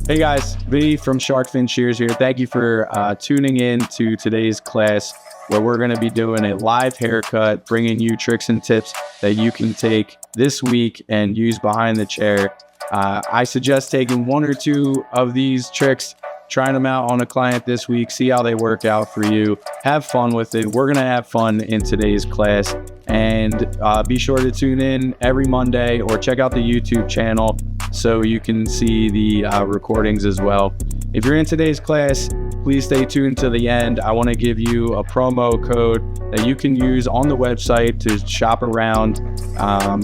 Hey guys, V from Shark Fin Shears here. Thank you for tuning in to today's class where we're going to be doing a live haircut, bringing you tricks and tips that you can take this week and use behind the chair. I suggest taking one or two of these tricks, trying them out on a client this week, see how they work out for you. Have fun with it. We're going to have fun in today's class. And be sure to tune in every Monday or check out the YouTube channel so you can see the recordings as well. If you're in today's class, please stay tuned to the end. I want to give you a promo code that you can use on the website to shop around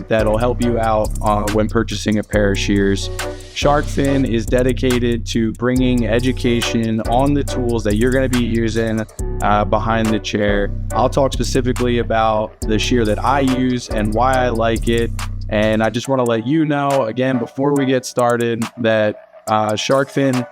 that'll help you out when purchasing a pair of shears. Shark Fin is dedicated to bringing education on the tools that you're going to be using behind the chair. I'll talk specifically about the shear that I use and why I like it. And I just want to let you know, again, before we get started, that Shark Fin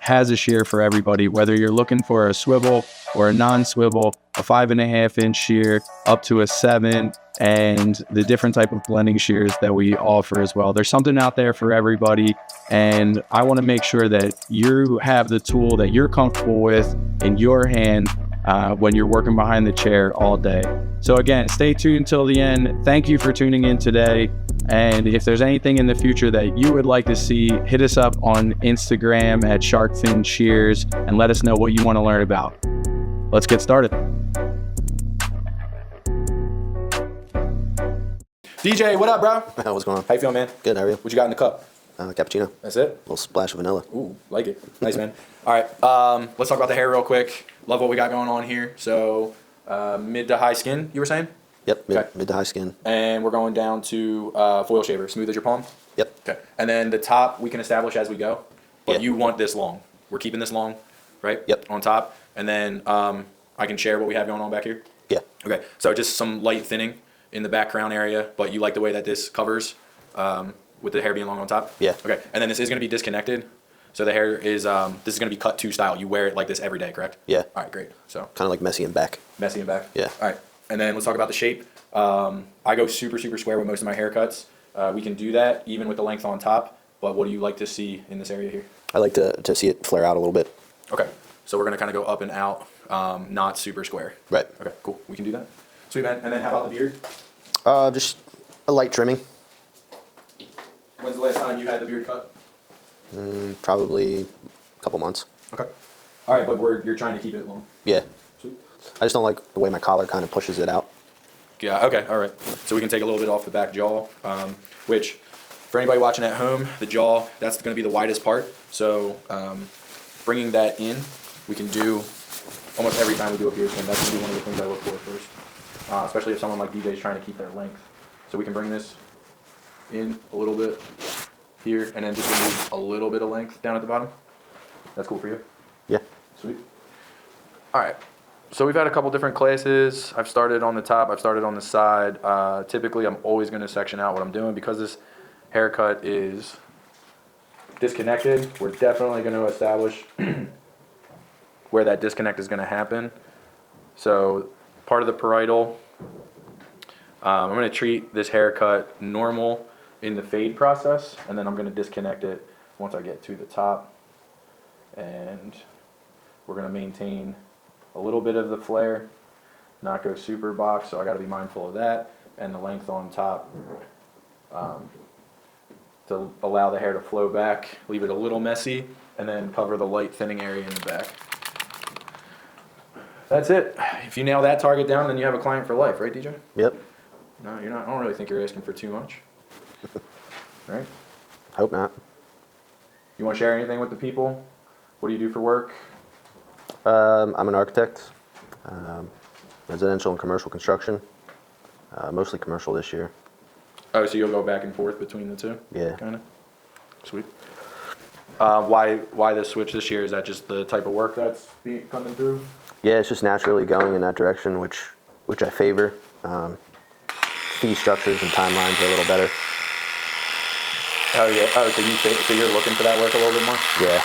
has a shear for everybody, whether you're looking for a swivel or a non-swivel, a 5.5-inch shear up to a 7, and the different type of blending shears that we offer as well. There's something out there for everybody, and I want to make sure that you have the tool that you're comfortable with in your hand when you're working behind the chair all day. So again, stay tuned until the end. Thank you for tuning in today. And if there's anything in the future that you would like to see, hit us up on Instagram at Shark Fin Shears and let us know what you want to learn about. Let's get started. DJ, what up, bro? What's going on? How you feeling, man? Good, how are you? What you got in the cup? Cappuccino. That's it? A little splash of vanilla. Ooh, like it. Nice, man. All right, let's talk about the hair real quick. Love what we got going on here. So, mid to high skin, you were saying? Yep, mid to high skin. And we're going down to foil shaver, smooth as your palm? Yep. Okay. And then the top we can establish as we go, but Yeah. you want this long. We're keeping this long, right? Yep. On top. And then I can share what we have going on back here? Yeah. Okay. So just some light thinning in the background area, but you like the way that this covers with the hair being long on top? Yeah. Okay. And then this is going to be disconnected. So the hair is, this is going to be cut to style. You wear it like this every day, correct? Yeah. All right, great. So Kind of like messy and back. messy in back? Yeah. All right. And then let's talk about the shape. I go super square with most of my haircuts. We can do that even with the length on top, but what do you like to see in this area here? I like to see it flare out a little bit. Okay. So we're going to kind of go up and out, not super square. Right. Okay, cool. We can do that. Sweet, man. And then how about the beard? Just a light trimming. When's the last time you had the beard cut? Probably a couple months. Okay. All right, but you're trying to keep it long. Yeah. Sweet. I just don't like the way my collar kind of pushes it out. Yeah, okay, all right. So we can take a little bit off the back jaw, which for anybody watching at home, the jaw, that's going to be the widest part. So bringing that in, we can do almost every time we do a beard trim. That's going to be one of the things I look for first, especially if someone like DJ is trying to keep their length. So we can bring this in a little bit here and then just remove a little bit of length down at the bottom. That's cool for you? Yeah. Sweet. All right. So we've had a couple different classes. I've started on the top, I've started on the side. Typically, I'm always going to section out what I'm doing because this haircut is disconnected. We're definitely going to establish where that disconnect is going to happen. So part of the parietal, I'm going to treat this haircut normal in the fade process, and then I'm going to disconnect it once I get to the top. And we're going to maintain a little bit of the flare, not go super box, so I got to be mindful of that, and the length on top to allow the hair to flow back, leave it a little messy, and then cover the light thinning area in the back. That's it. If you nail that target down, then you have a client for life, right, DJ? Yep. No, you're not. I don't really think you're asking for too much. Right? Hope not. You want to share anything with the people? What do you do for work? I'm an architect. Residential and commercial construction. Mostly commercial this year. Oh, so you'll go back and forth between the two? Yeah. Kind of? Sweet. Why the switch this year? Is that just the type of work that's coming through? Yeah, it's just naturally going in that direction, which I favor. Fee structures and timelines are a little better. Oh yeah. Oh, so you're looking for that work a little bit more? Yeah.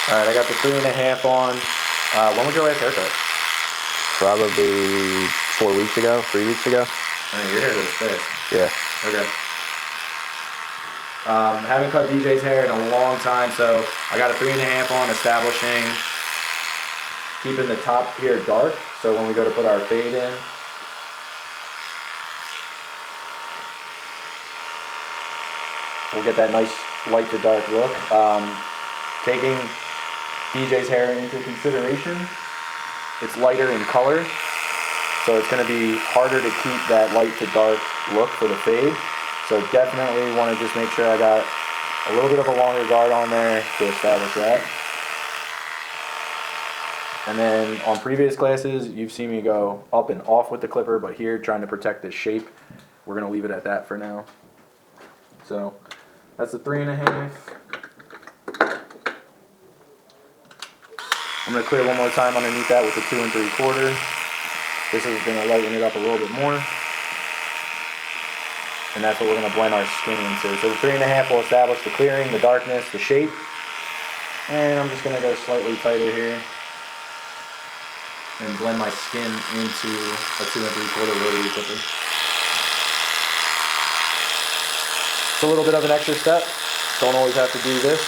All right, I got the 3.5 on. When was your last haircut? Probably 4 weeks ago, 3 weeks ago. I mean, your hair looks fast. Yeah. Okay. Haven't cut DJ's hair in a long time, so I got a 3.5 on, establishing, keeping the top here dark, so when we go to put our fade in, we'll get that nice light to dark look. Taking DJ's hair into consideration, it's lighter in color, so it's going to be harder to keep that light to dark look for the fade. So definitely want to just make sure I got a little bit of a longer guard on there to establish that. And then on previous classes, you've seen me go up and off with the clipper, but here trying to protect the shape, we're going to leave it at that for now. So that's the 3.5. I'm going to clear one more time underneath that with the 2 3/4. This is going to lighten it up a little bit more. And that's what we're going to blend our skin into. So the 3.5 will establish the clearing, the darkness, the shape. And I'm just going to go slightly tighter here and blend my skin into a 2 3/4 rotary clipper. It's a little bit of an extra step. Don't always have to do this.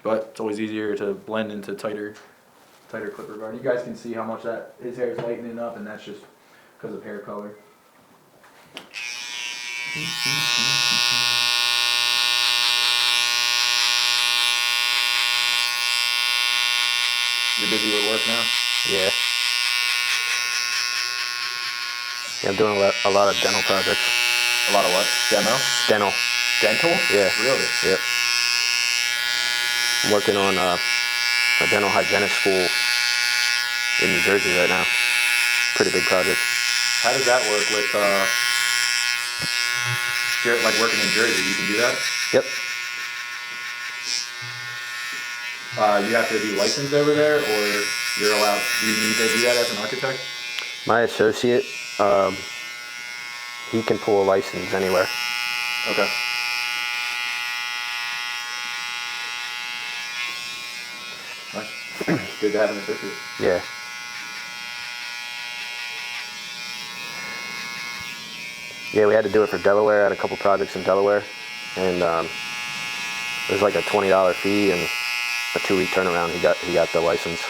But it's always easier to blend into tighter clipper guard. You guys can see how much that his hair is lightening up, and that's just because of hair color. You're busy with work now? Yeah. Yeah, I'm doing a lot of dental projects. A lot of what? Dental. Dental? Yeah. Really? Yep. I'm working on a dental hygienist school in New Jersey right now. Pretty big project. How does that work with you're like working in Jersey? You can do that? Yep. You have to be licensed over there, or you're allowed? You need to do that as an architect? My associate, he can pull a license anywhere. Okay. Nice. Good to have an associate. Yeah. Yeah, we had to do it for Delaware. I had a couple projects in Delaware, and it was like a $20 fee and a 2-week turnaround. He got the license.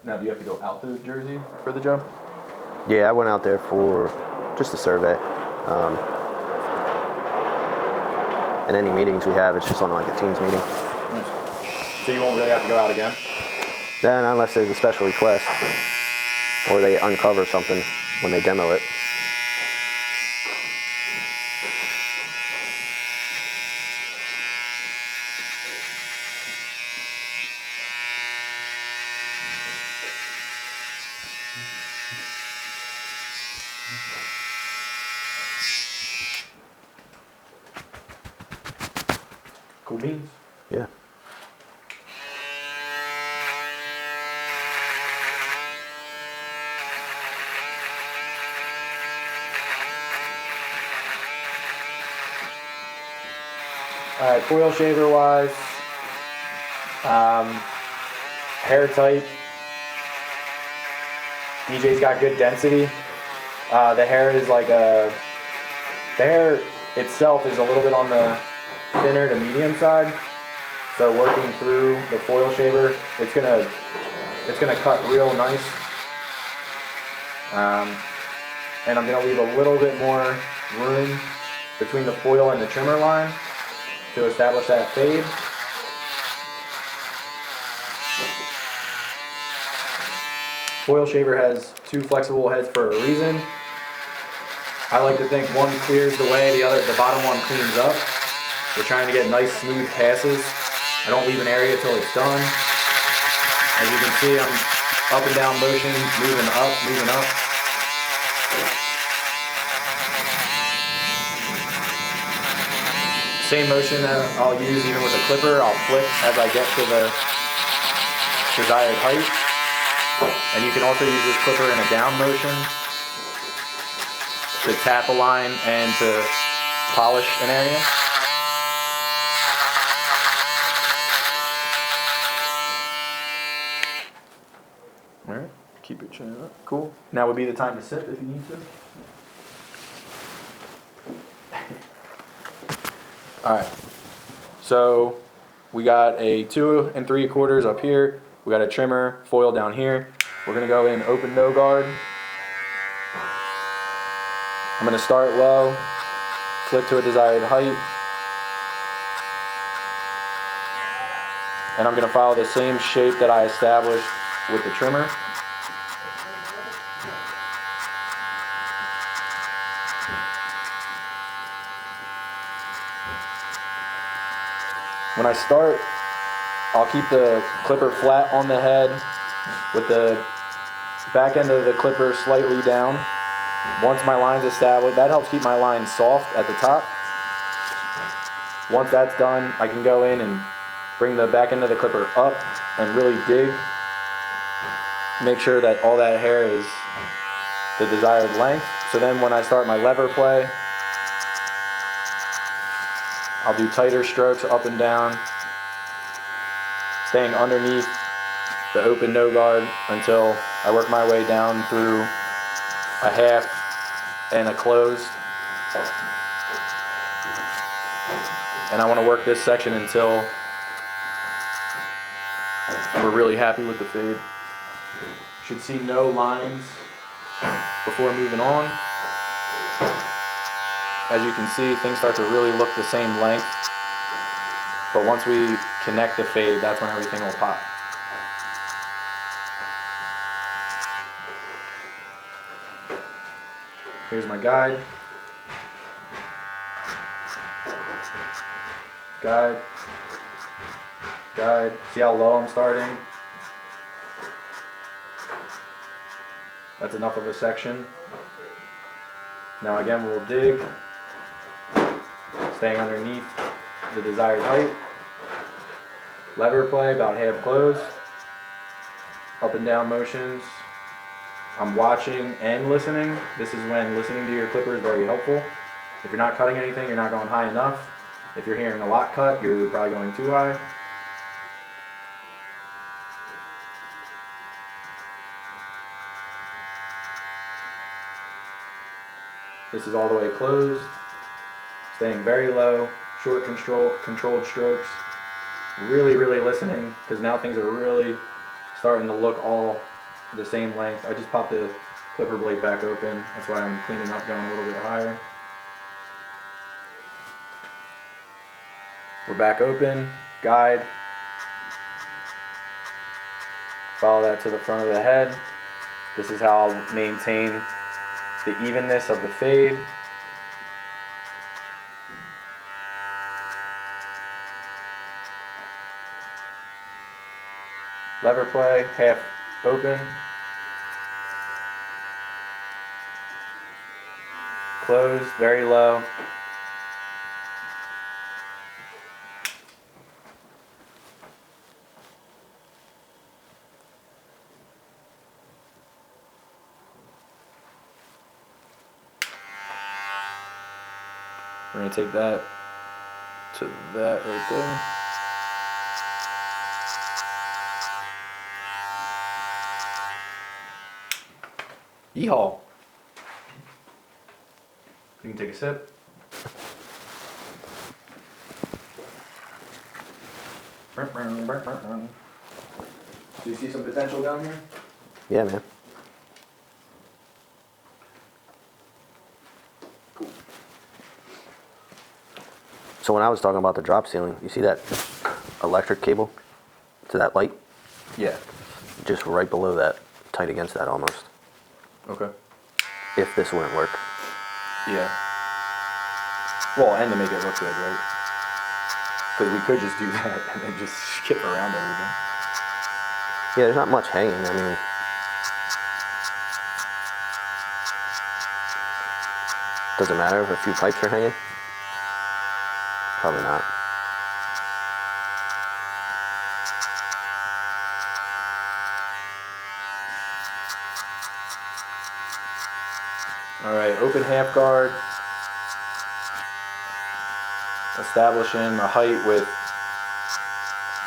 Now, do you have to go out to Jersey for the job? Yeah, I went out there for just a survey. And any meetings we have, it's just on like a Teams meeting. Nice. So you won't really have to go out again? Then, unless there's a special request, or they uncover something when they demo it. Cool beans. Yeah. All right, foil shaver wise, hair type. DJ's got good density. The hair is like the hair itself is a little bit on the thinner to medium side. So working through the foil shaver, it's gonna cut real nice. And I'm gonna leave a little bit more room between the foil and the trimmer line to establish that fade. Foil shaver has 2 flexible heads for a reason. I like to think one clears the way, the bottom one cleans up. We're trying to get nice smooth passes. I don't leave an area till it's done. As you can see, I'm up and down motion, moving up, moving up. Same motion that I'll use even with a clipper. I'll flick as I get to the desired height. And you can also use this clipper in a down motion to tap a line and to polish an area. chin up. Cool. Now would be the time to sip if you need to. All right. So we got a 2 3/4 up here. We got a trimmer foil down here. We're gonna go in open no guard. I'm gonna start low, flip to a desired height, and I'm gonna follow the same shape that I established with the trimmer. When I start, I'll keep the clipper flat on the head with the back end of the clipper slightly down. Once my line's established, that helps keep my line soft at the top. Once that's done, I can go in and bring the back end of the clipper up and really dig. Make sure that all that hair is the desired length. So then when I start my lever play, I'll do tighter strokes up and down, staying underneath the open no guard until I work my way down through a half and a closed. And I want to work this section until we're really happy with the fade. Should see no lines before moving on. As you can see, things start to really look the same length. But once we connect the fade, that's when everything will pop. Here's my guide. Guide. Guide. See how low I'm starting? That's enough of a section. Now again, we'll dig, staying underneath the desired height. Lever play, about half closed. Up and down motions. I'm watching and listening. This is when listening to your clipper is very helpful. If you're not cutting anything, you're not going high enough. If you're hearing a lot cut, you're probably going too high. This is all the way closed. Staying very low, short controlled strokes. Really, really listening, because now things are really starting to look all the same length. I just popped the clipper blade back open. That's why I'm cleaning up, going a little bit higher. We're back open, guide. Follow that to the front of the head. This is how I'll maintain the evenness of the fade. Lever play, half open. Closed, very low. We're going to take that to that right there. Yeehaw. You can take a sip. Do you see some potential down here? Yeah, man. Cool. So when I was talking about the drop ceiling, you see that electric cable to that light? Yeah. Just right below that, tight against that almost. Okay. If this wouldn't work. Yeah. Well, and to make it look good, right? Because we could just do that and then just skip around everything. Yeah, there's not much hanging. I mean, does it matter if a few pipes are hanging? Probably not. All right, open half guard. Establishing a height with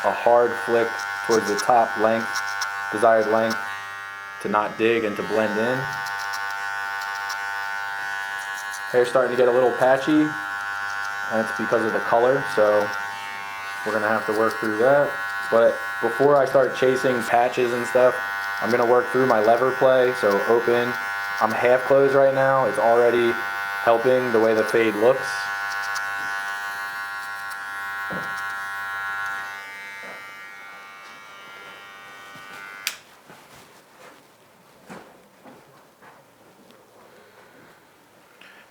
a hard flick towards the top length, desired length, to not dig and to blend in. Hair's starting to get a little patchy, and it's because of the color, so we're gonna have to work through that. But before I start chasing patches and stuff, I'm gonna work through my lever play, so open. I'm half closed right now. It's already helping the way the fade looks.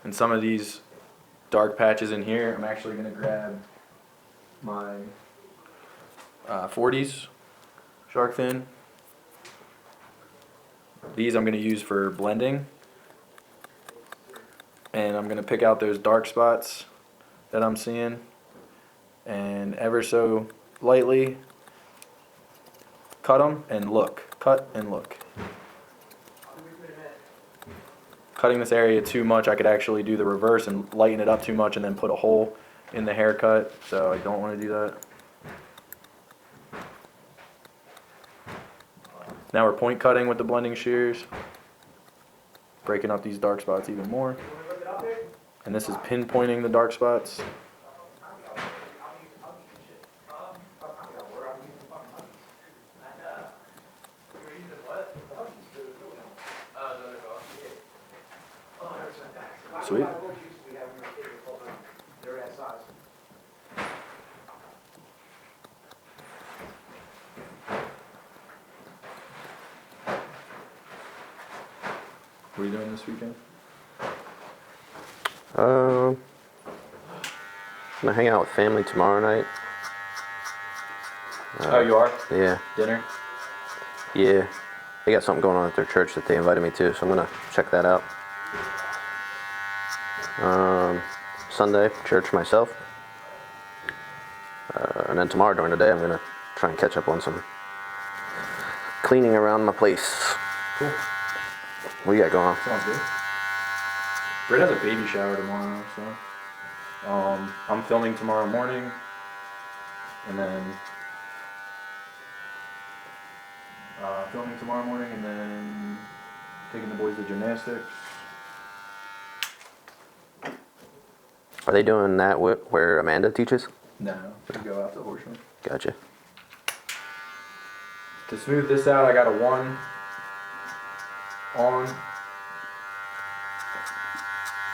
And some of these dark patches in here, I'm actually gonna grab my 40s shark fin. These I'm gonna use for blending. And I'm gonna pick out those dark spots that I'm seeing, and ever so lightly cut them and look, cut and look. Cutting this area too much, I could actually do the reverse and lighten it up too much and then put a hole in the haircut, so I don't want to do that. Now we're point cutting with the blending shears, breaking up these dark spots even more. And this is pinpointing the dark spots. Sweet. What are you doing this weekend? I'm gonna hang out with family tomorrow night. Oh, you are? Yeah. Dinner? Yeah. They got something going on at their church that they invited me to, so I'm gonna check that out. Sunday, church myself. And then tomorrow during the day, I'm gonna try and catch up on some cleaning around my place. Cool. What you got going on? Sounds good. Britt has a baby shower tomorrow, so I'm filming tomorrow morning, and then taking the boys to gymnastics. Are they doing that where Amanda teaches? No, we go out to Horsham. Gotcha. To smooth this out, I got a 1 on,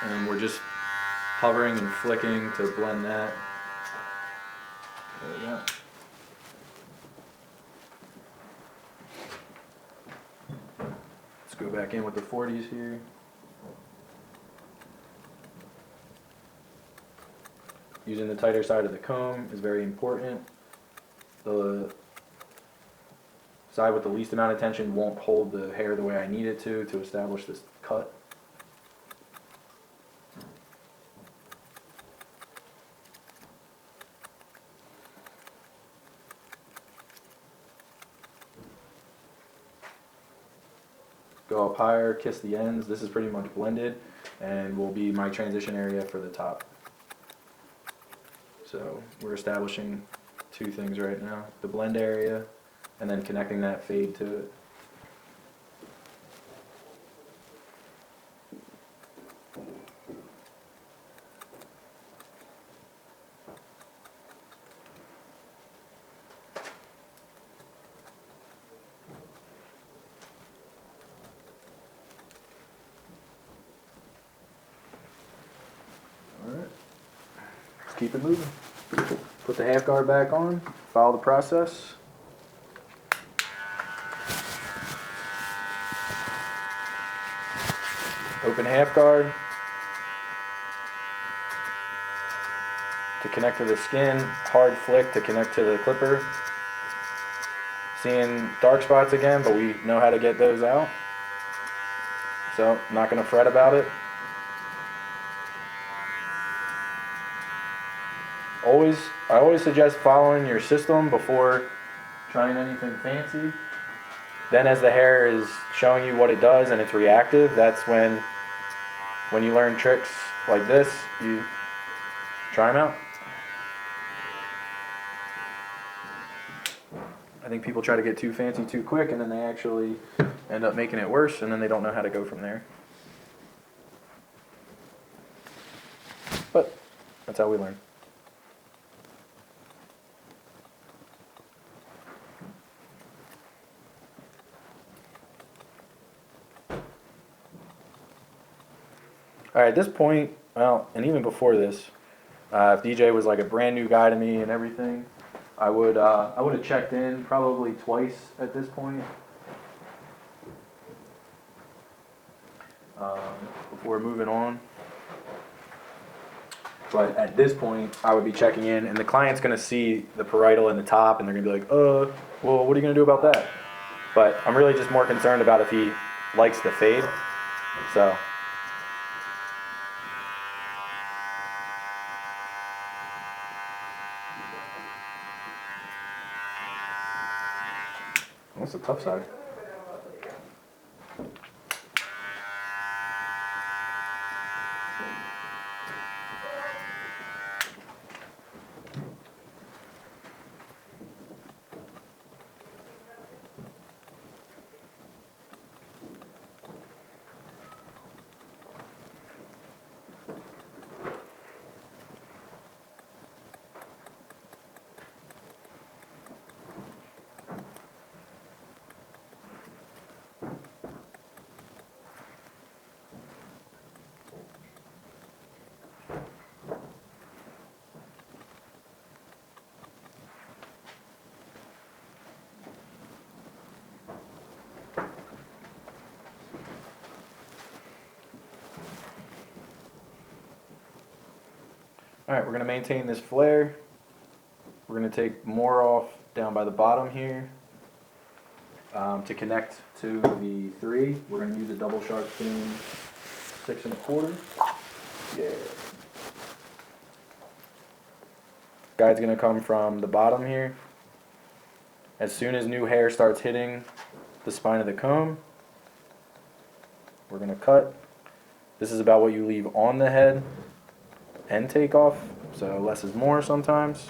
and we're just hovering and flicking to blend that. There we go. Let's go back in with the 40s here. Using the tighter side of the comb is very important. The side with the least amount of tension won't hold the hair the way I need it to establish this cut. Go up higher, kiss the ends. This is pretty much blended and will be my transition area for the top. So we're establishing 2 things right now, the blend area and then connecting that fade to it. All right, let's keep it moving. Put the half guard back on, follow the process. Open half guard to connect to the skin, hard flick to connect to the clipper. Seeing dark spots again, but we know how to get those out. So, not going to fret about it. I always suggest following your system before trying anything fancy. Then as the hair is showing you what it does and it's reactive, that's when you learn tricks like this, you try them out. I think people try to get too fancy too quick and then they actually end up making it worse, and then they don't know how to go from there. But that's how we learn. All right, at this point, well, and even before this, if DJ was like a brand new guy to me and everything, I would have checked in probably twice at this point before moving on. But at this point, I would be checking in, and the client's going to see the parietal in the top, and they're going to be like, well, what are you going to do about that? But I'm really just more concerned about if he likes the fade. So. What's the tough side? All right, we're going to maintain this flare. We're going to take more off down by the bottom here. To connect to the 3, we're going to use a double Shark Fin 6 1/4. Yeah. Guide's going to come from the bottom here. As soon as new hair starts hitting the spine of the comb, we're going to cut. This is about what you leave on the head and take off, so less is more sometimes.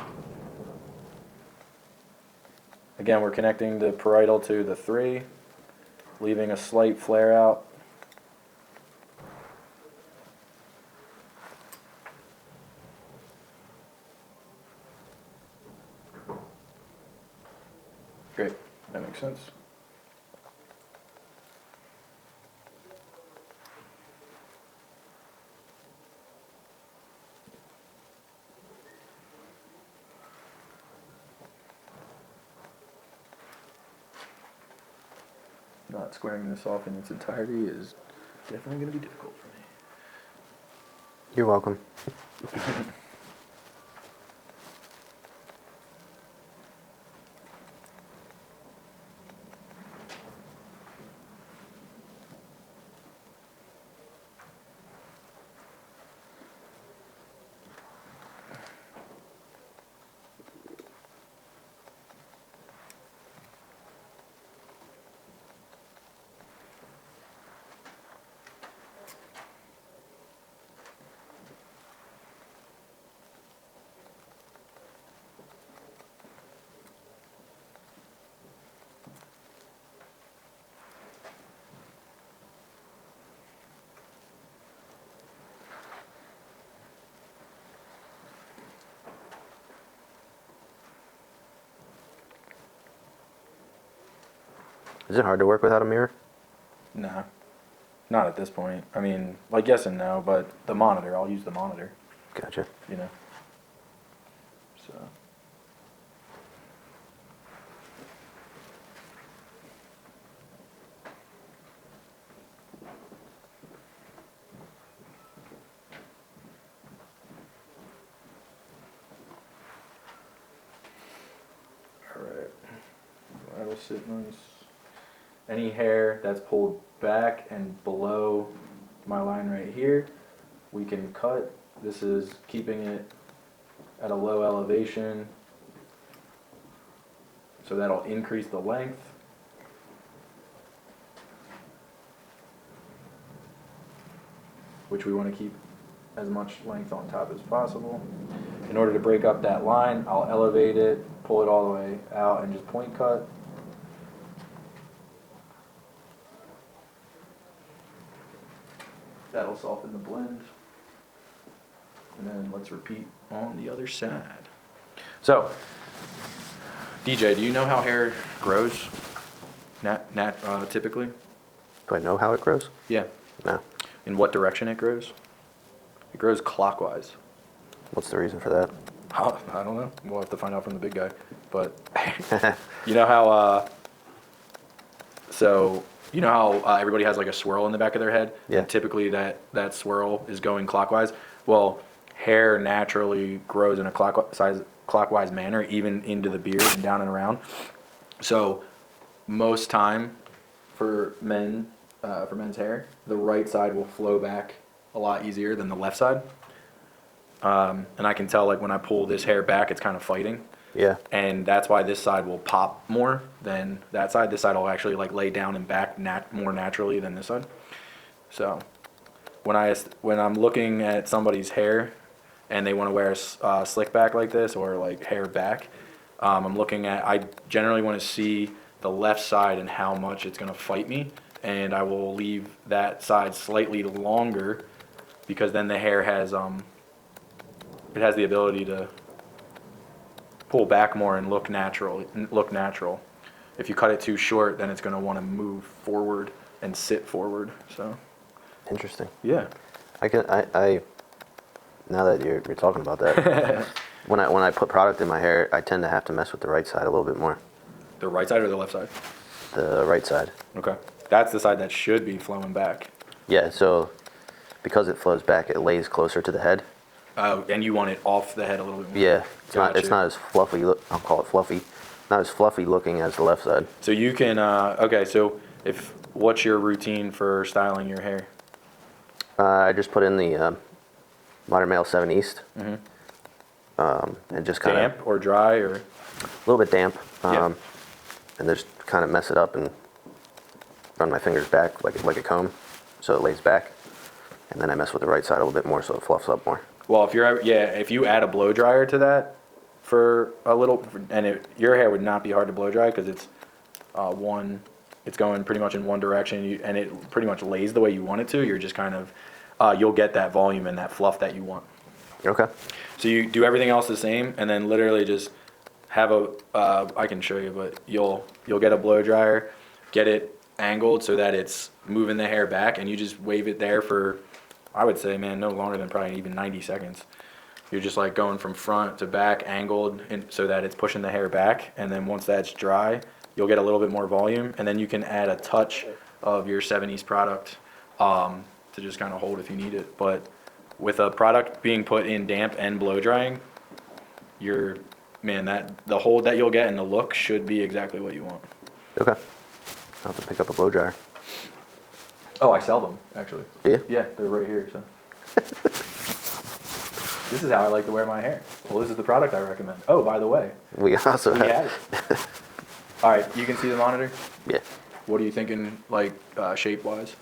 Again, we're connecting the parietal to the 3, leaving a slight flare out. Great, that makes sense. Not squaring this off in its entirety is definitely going to be difficult for me. You're welcome. Is it hard to work without a mirror? Nah, not at this point. I mean, like yes and no, but the monitor, I'll use the monitor, Gotcha. you know. So. Alright, that'll sit nice. Any hair that's pulled back and below my line right here, we can cut. This is keeping it at a low elevation, so that'll increase the length. Which we want to keep as much length on top as possible. In order to break up that line, I'll elevate it, pull it all the way out, and just point cut. That'll soften the blend. And then let's repeat on the other side. So, DJ, do you know how hair grows? Typically? Do I know how it grows? Yeah. No. In what direction it grows? It grows clockwise. What's the reason for that? I don't know. We'll have to find out from the big guy. But you know how, everybody has like a swirl in the back of their head? Yeah. And typically that swirl is going clockwise. Well, hair naturally grows in a clockwise manner, even into the beard and down and around. So most time for men's hair, the right side will flow back a lot easier than the left side. And I can tell, like, when I pull this hair back, it's kind of fighting. Yeah. And that's why this side will pop more than that side. This side will actually, like, lay down and back more naturally than this side. So when I'm looking at somebody's hair and they want to wear a slick back like this, or like hair back, I generally want to see the left side and how much it's going to fight me. And I will leave that side slightly longer, because then the hair has it has the ability to pull back more and look natural. If you cut it too short, then it's going to want to move forward and sit forward. So Interesting. yeah. I now that you're talking about that, when I put product in my hair, I tend to have to mess with the right side a little bit more. The right side or the left side? The right side. Okay. That's the side that should be flowing back. Yeah, so because it flows back, it lays closer to the head. And you want it off the head a little bit more. Yeah, it's Gotcha. not as fluffy. I'll call it fluffy. Not as fluffy looking as the left side. So you can okay. So what's your routine for styling your hair? I just put in the Modern Male 7 East. Mm-hmm. And just kind of Damp or dry or? a little bit damp. Yeah. And just kind of mess it up and run my fingers back like a comb, so it lays back. And then I mess with the right side a little bit more, so it fluffs up more. Well, if you add a blow dryer to that for a little, and your hair would not be hard to blow dry, because it's going pretty much in one direction, and it pretty much lays the way you want it to. You're just kind of, you'll get that volume and that fluff that you want. Okay. So you do everything else the same, and then literally just have I can show you, but you'll get a blow dryer, get it angled so that it's moving the hair back, and you just wave it there for, I would say, man, no longer than probably even 90 seconds. You're just like going from front to back, angled, and so that it's pushing the hair back. And then once that's dry, you'll get a little bit more volume, and then you can add a touch of your 70s product to just kind of hold if you need it. But with a product being put in damp and blow drying, the hold that you'll get and the look should be exactly what you want. Okay. I'll have to pick up a blow dryer. Oh, I sell them, actually. Yeah? Yeah, they're right here, so. This is how I like to wear my hair. Well, this is the product I recommend. Oh, by the way, We also we have... had it. All right, you can see the monitor? Yeah. What are you thinking, like, shape-wise?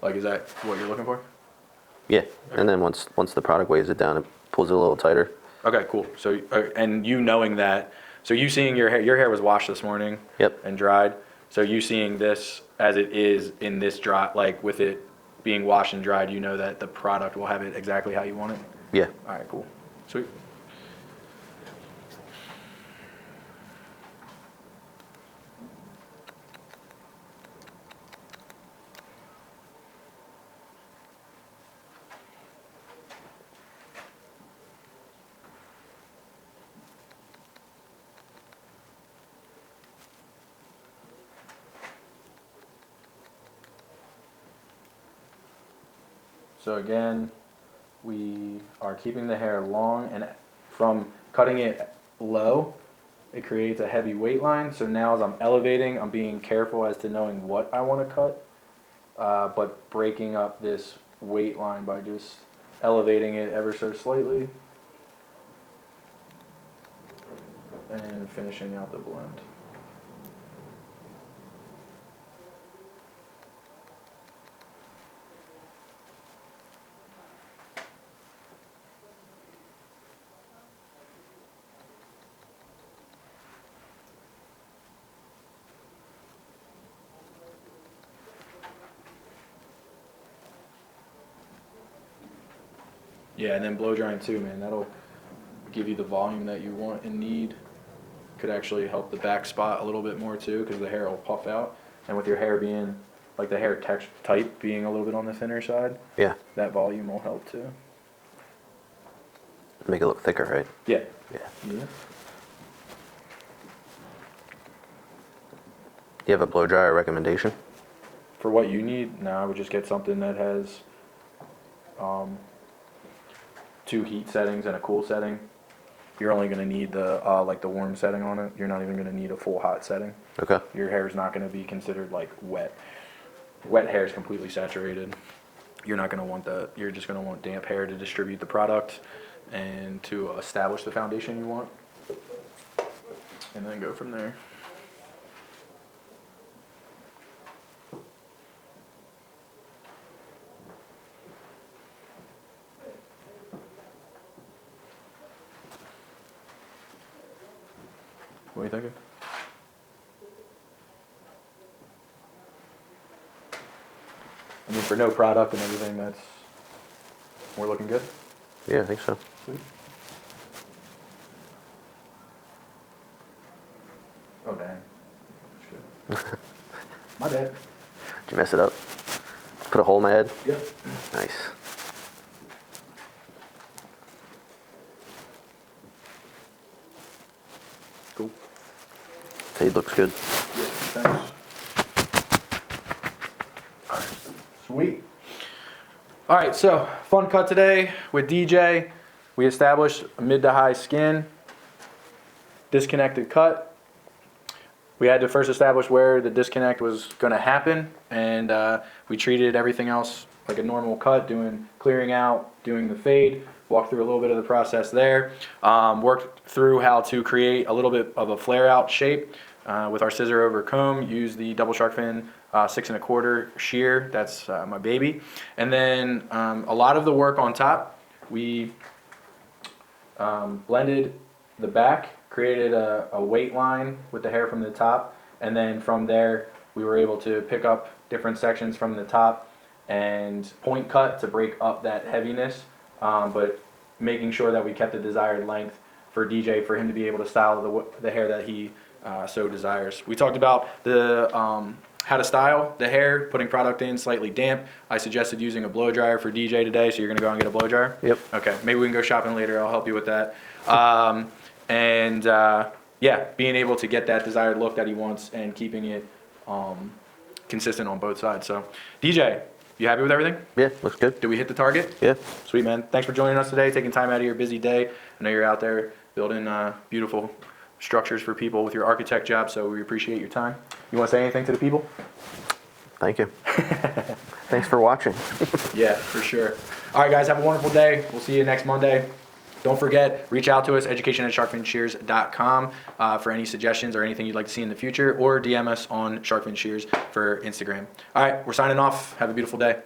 Like, is that what you're looking for? Yeah. And then once the product weighs it down, it pulls it a little tighter. Okay, cool. So, and you knowing that, so you seeing your hair was washed this morning? Yep. And dried. So you seeing this as it is in this dry, like with it being washed and dried, you know that the product will have it exactly how you want it? Yeah. All right, cool. Sweet. So again, we are keeping the hair long, and from cutting it low, it creates a heavy weight line. So now as I'm elevating, I'm being careful as to knowing what I want to cut, but breaking up this weight line by just elevating it ever so slightly and finishing out the blend. Yeah, and then blow drying too, man. That'll give you the volume that you want and need. Could actually help the back spot a little bit more too, because the hair will puff out. And with your hair being, like the hair type being a little bit on the thinner side, Yeah. that volume will help too. Make it look thicker, right? Yeah. Yeah. Yeah. You have a blow dryer recommendation? For what you need, I would just get something that has 2 heat settings and a cool setting. You're only going to need the like the warm setting on it. You're not even going to need a full hot setting. Okay. Your hair is not going to be considered like wet. Wet hair is completely saturated. You're not going to want that. You're just going to want damp hair to distribute the product and to establish the foundation you want, and then go from there. What are you thinking? I mean, for no product and everything, we're looking good. Yeah, I think so. Sweet. Oh, dang. Shit. My bad. Did you mess it up? Put a hole in my head? Yep. Nice. Cool. Fade looks good. Thanks. Sweet. All right, so fun cut today with DJ. We established a mid to high skin, disconnected cut. We had to first establish where the disconnect was going to happen, and we treated everything else like a normal cut, clearing out, doing the fade. Walked through a little bit of the process there. Worked through how to create a little bit of a flare out shape with our scissor over comb. Used the double shark fin 6 1/4 shear. That's my baby. And then a lot of the work on top, we blended the back, created a weight line with the hair from the top, and then from there we were able to pick up different sections from the top and point cut to break up that heaviness, but making sure that we kept the desired length for DJ for him to be able to style the hair that he so desires. We talked about the how to style the hair, putting product in slightly damp. I suggested using a blow dryer for DJ today, so you're gonna go and get a blow dryer? Yep. Okay, maybe we can go shopping later. I'll help you with that. Yeah, being able to get that desired look that he wants and keeping it consistent on both sides. So, DJ, you happy with everything? Yeah, looks good. Did we hit the target? Yeah. Sweet, man. Thanks for joining us today, taking time out of your busy day. I know you're out there building beautiful structures for people with your architect job, so we appreciate your time. You want to say anything to the people? Thank you. Thanks for watching. Yeah, for sure. All right, guys, have a wonderful day. We'll see you next Monday. Don't forget, reach out to us, education@sharkfinshears.com for any suggestions or anything you'd like to see in the future, or DM us on Shark Fin Shears for Instagram. All right, we're signing off. Have a beautiful day.